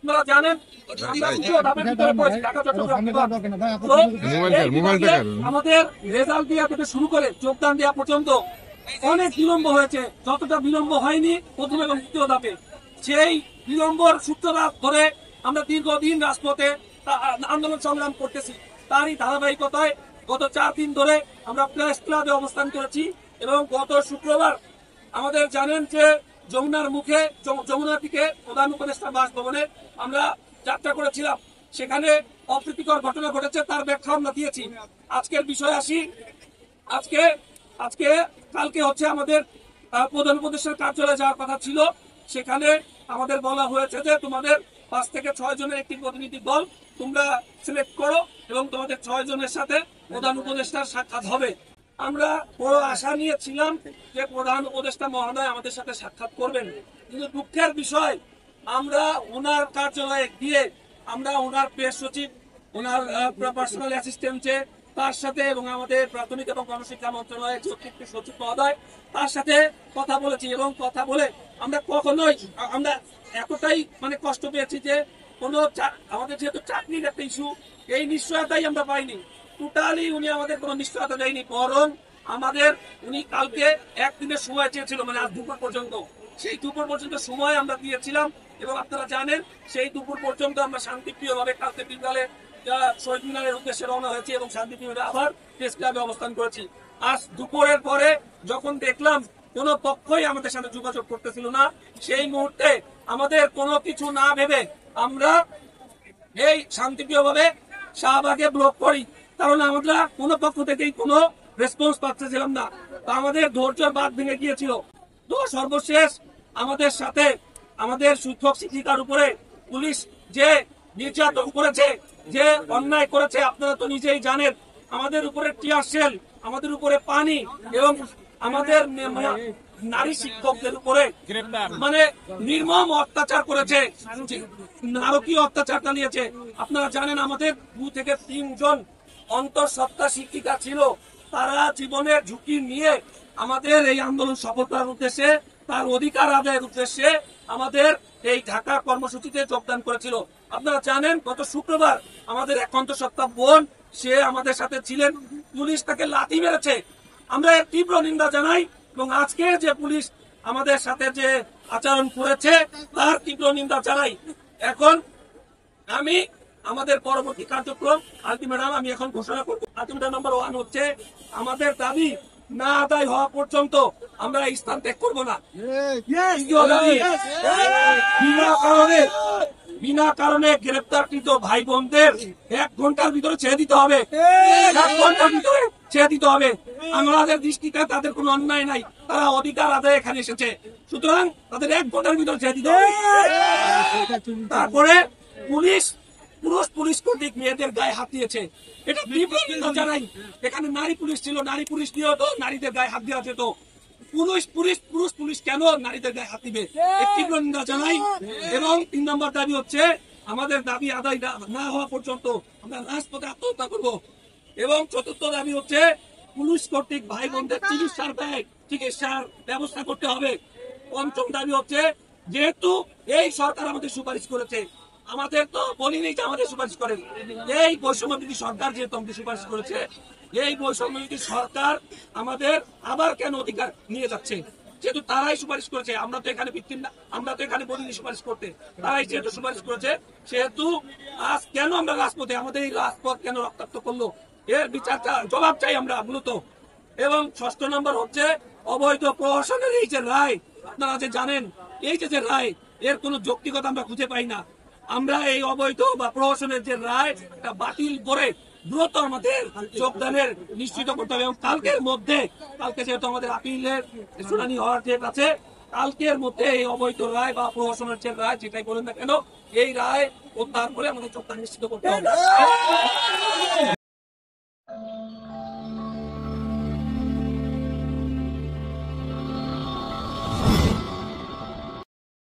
আপনারা জানেন আমাদের রেজাল্ট দেওয়া থেকে শুরু করে যোগদান দেওয়া পর্যন্ত অনেক বিলম্ব হয়েছে। যতটা বিলম্ব হয়নি প্রথম এবং দ্বিতীয় ধাপে, সেই বিলম্বর সূত্রপাত ধরে আমরা দীর্ঘদিন রাজপথে আন্দোলন সংগ্রাম করতেছি। তারই ধারাবাহিকতায় গত 4 দিন ধরে আমরা প্রেস ক্লাবে অবস্থান করেছি এবং গত শুক্রবার আমাদের জানেন যে যমুনার মুখে যমুনার দিকে প্রধান উপদেষ্টা বাসভবনে আমরা যাত্রা করেছিলাম। সেখানে অপ্রীতিকর ঘটনা ঘটেছে, তার ব্যাখ্যা আমরা দিয়েছি। আজকের বিষয় আসি। আজকে কালকে হচ্ছে আমাদের প্রধান উপদেষ্টার কার্যালয়ে যাওয়ার কথা ছিল। সেখানে আমাদের বলা হয়েছে যে তোমাদের 5 থেকে 6 জনের একটি প্রতিনিধি দল তোমরা সিলেক্ট করো এবং তোমাদের 6 জনের সাথে প্রধান উপদেষ্টার সাক্ষাৎ হবে। আমরা বড় আশা নিয়েছিলাম যে প্রধান উপদেষ্টা মহোদয় আমাদের সাথে সাক্ষাৎ করবেন, কিন্তু দুঃখের বিষয় আমরা ওনার কার্যালয়ে গিয়ে আমরা ওনার প্রেস সচিব, ওনার পার্সোনাল অ্যাসিস্ট্যান্টে তার সাথে এবং আমাদের প্রাথমিক এবং গণশিক্ষা মন্ত্রণালয়ের অতিরিক্ত সচিব মহোদয় তার সাথে কথা বলেছি এবং কথা বলে আমরা কখনোই আমরা এতটাই কষ্ট পেয়েছি যে কোনো আমাদের যেহেতু চাকরির একটা ইস্যু, এই নিশ্চয়তাই আমরা পাইনি। টোটালি উনি আমাদের কোনো নিশ্চয়তা দেয়নি, বরং আমাদের উনি কালকে একদিনের সময় চেয়েছিল, আজ দুপুর পর্যন্ত। সেই দুপুর পর্যন্ত সময় আমরা দিয়েছিলাম এবং আপনারা জানেন সেই দুপুর পর্যন্ত আমরা শান্তিপ্রিয়ভাবে কালকে বিকালে শহীদ মিনারের উদ্দেশ্যে রওনা হয়েছি এবং শান্তিপ্রিয়ভাবে আবার প্রেস ক্লাবে অবস্থান করেছি। আজ দুপুরের পরে যখন দেখলাম কোন পক্ষই আমাদের সাথে যোগাযোগ করতেছিল না, সেই মুহূর্তে আমাদের কোনো কিছু না ভেবে আমরা এই শান্তিপ্রিয়ভাবে শাহবাগে ব্লক করি, কারণ আমরা কোনো পক্ষ থেকেই কোনো রেসপন্স পাচ্ছিলাম না। তো আমাদের ধৈর্যের বাঁধ ভেঙে গিয়েছিল। তো সর্বশেষ আমাদের সাথে আমাদের শিক্ষক শিক্ষিকার উপরে পুলিশ যে নির্যাতন করেছে, যে অন্যায় করেছে, আপনারা তো নিজেই জানেন। আমাদের উপরে টিয়ার শেল, আমাদের উপরে পানি এবং আমাদের নারী শিক্ষকদের উপরে নির্মম অত্যাচার করেছে, নারকীয় অত্যাচার চালিয়েছে। আপনারা জানেন আমাদের 2 থেকে 3 জন অন্তঃসত্ত্বা শিক্ষিকা ছিল, তারা জীবনের ঝুঁকি নিয়ে আমাদের এই আন্দোলন সফল করার উদ্দেশ্যে, তার অধিকার আদায়ের উদ্দেশ্যে আমাদের এই ঢাকা কর্মসূচিতে যোগদান করেছিল। আপনারা জানেন গত শুক্রবার আমাদের এক অন্তঃসত্ত্বা বোন, সে আমাদের সাথে ছিলেন, পুলিশ তাকে লাথি মেরেছে। আমরা এর তীব্র নিন্দা জানাই এবং আজকে যে পুলিশ আমাদের সাথে যে আচরণ করেছে তার তীব্র নিন্দা জানাই। এখন আমি আমাদের পরবর্তী কার্যক্রম আলটিমেটাম আমি এখন ঘোষণা করব। আলটিমেটাম নাম্বার 1 হচ্ছে আমাদের দাবি না আদায় হওয়া পর্যন্ত আমরা স্থান ত্যাগ করব না। বিনা কারণে গ্রেপ্তারকৃত ভাই বোনদের 1 ঘন্টার ভিতরে ছেড়ে দিতে হবে। 1 ঘন্টার ভিতরে ছেড়ে দিতে হবে। আমাদের দৃষ্টিতে তাদের কোনো অন্যায় নাই, তারা অধিকার আদায় এখানে এসেছে, সুতরাং তাদের 1 ঘন্টার ভিতরে ছেড়ে দিতে হবে। তারপরে পুলিশ কর্তৃক মেয়েদের গায়ে হাত দিয়েছে, এটা তীব্র নিন্দা জানাই। এখানে নারী পুলিশ ছিল, নারী পুলিশ দিয়েও তো নারীদের গায়ে হাত দেওয়া যেত। পুলিশ কেন নারীদের গায়ে হাত দিবে, তীব্র নিন্দা জানাই। এবং 3 নম্বর দাবি হচ্ছে আমাদের দাবি আদায় না হওয়া পর্যন্ত আমরা রাজপথে আত্মহত্যা করব। এবং 4র্থ দাবি হচ্ছে পুলিশ কর্তৃক ভাই বোনদের চিকিৎসার ব্যবস্থা করতে হবে। 5ম দাবি হচ্ছে যেহেতু এই সরকার আমাদের সুপারিশ করেছে, আমাদের তো বলিনি যে আমাদের সুপারিশ করেন, এই বৈষম্যবিরোধী সরকার যেহেতু আমাদের সুপারিশ করেছে, এই বৈষম্যবিরোধী সরকার আমাদের আবার কেন অধিকার নিয়ে যাচ্ছে? যেহেতু তারাই সুপারিশ করেছে, আমরা তো এখানে ভিত্তিম না, আমরা তো এখানে বলিনি সুপারিশ করতে, তারাই যেহেতু সুপারিশ করেছে, সেহেতু আজ কেন আমরা রাজপথে, আমাদের এই রাজপথ কেন রক্তাক্ত করলো, এর বিচারটা জবাব চাই আমরা মূলত। এবং 6ষ্ঠ নম্বর হচ্ছে অবৈধ প্রহসনের এই যে রায়, আপনারা যে জানেন এই যে রায়, এর কোনো যৌক্তিকতা আমরা খুঁজে পাই না। আমরা এই অবৈধ বা প্রহসনের যে রায় বাতিল করে দ্রুত আমাদের যোগদানের নিশ্চিত করতে হবে। এবং কালকে যেহেতু আমাদের আপিলের শুনানি হওয়ার ডেট আছে, কালকের মধ্যে এই অবৈধ রায় বা প্রহসনের যে রায়, যেটাই বলেন না কেন, এই রায় প্রত্যাহার করে আমাদের যোগদান নিশ্চিত করতে হবে।